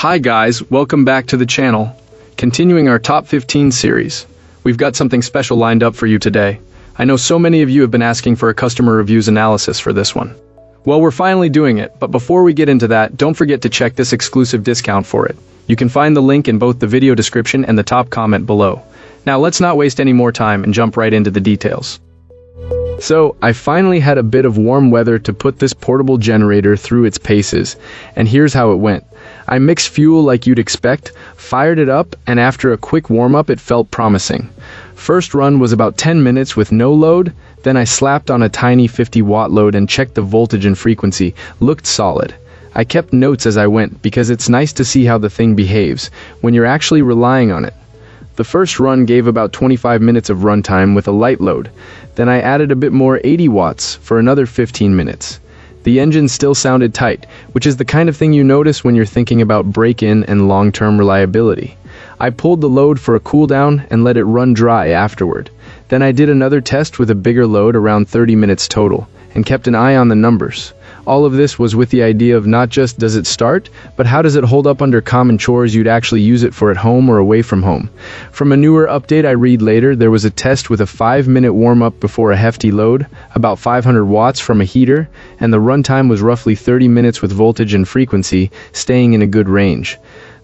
Hi guys, welcome back to the channel. Continuing our top 15 series. We've got something special lined up for you today. I know so many of you have been asking for a customer reviews analysis for this one. Well, we're finally doing it, but before we get into that, don't forget to check this exclusive discount for it. You can find the link in both the video description and the top comment below. Now let's not waste any more time and jump right into the details. So, I finally had a bit of warm weather to put this portable generator through its paces, and here's how it went. I mixed fuel like you'd expect, fired it up, and after a quick warm-up it felt promising. First run was about 10 minutes with no load, then I slapped on a tiny 50-watt load and checked the voltage and frequency. Looked solid. I kept notes as I went because it's nice to see how the thing behaves when you're actually relying on it. The first run gave about 25 minutes of runtime with a light load. Then I added a bit more 80 watts for another 15 minutes. The engine still sounded tight, which is the kind of thing you notice when you're thinking about break-in and long-term reliability. I pulled the load for a cool down and let it run dry afterward. Then I did another test with a bigger load around 30 minutes total, and kept an eye on the numbers. All of this was with the idea of not just does it start, but how does it hold up under common chores you'd actually use it for at home or away from home. From a newer update I read later, there was a test with a 5-minute warm-up before a hefty load, about 500 watts from a heater, and the runtime was roughly 30 minutes with voltage and frequency, staying in a good range.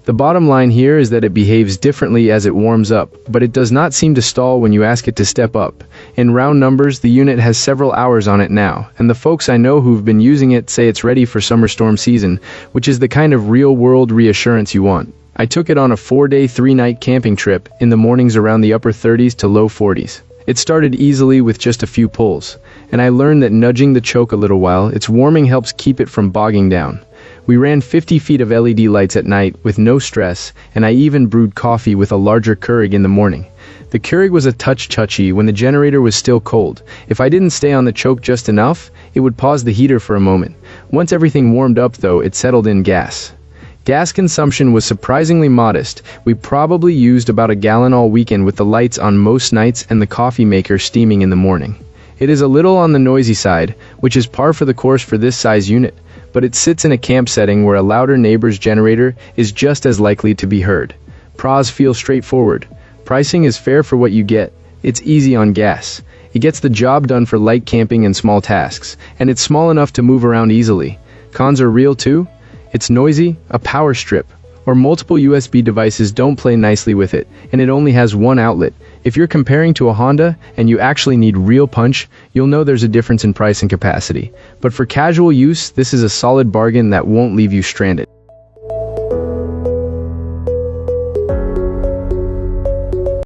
The bottom line here is that it behaves differently as it warms up, but it does not seem to stall when you ask it to step up. In round numbers, the unit has several hours on it now, and the folks I know who've been using it say it's ready for summer storm season, which is the kind of real-world reassurance you want. I took it on a 4-day, 3-night camping trip, in the mornings around the upper 30s to low 40s. It started easily with just a few pulls, and I learned that nudging the choke a little while, its warming helps keep it from bogging down. We ran 50 feet of LED lights at night with no stress, and I even brewed coffee with a larger Keurig in the morning. The Keurig was a touch touchy when the generator was still cold. If I didn't stay on the choke just enough, it would pause the heater for a moment. Once everything warmed up though, it settled in gas. Gas consumption was surprisingly modest. We probably used about a gallon all weekend with the lights on most nights and the coffee maker steaming in the morning. It is a little on the noisy side, which is par for the course for this size unit, but it sits in a camp setting where a louder neighbor's generator is just as likely to be heard. Pros feel straightforward. Pricing is fair for what you get. It's easy on gas. It gets the job done for light camping and small tasks, and it's small enough to move around easily. Cons are real too. It's noisy, a power strip, or multiple USB devices don't play nicely with it, and it only has one outlet. If you're comparing to a Honda and you actually need real punch, you'll know there's a difference in price and capacity. But for casual use, this is a solid bargain that won't leave you stranded.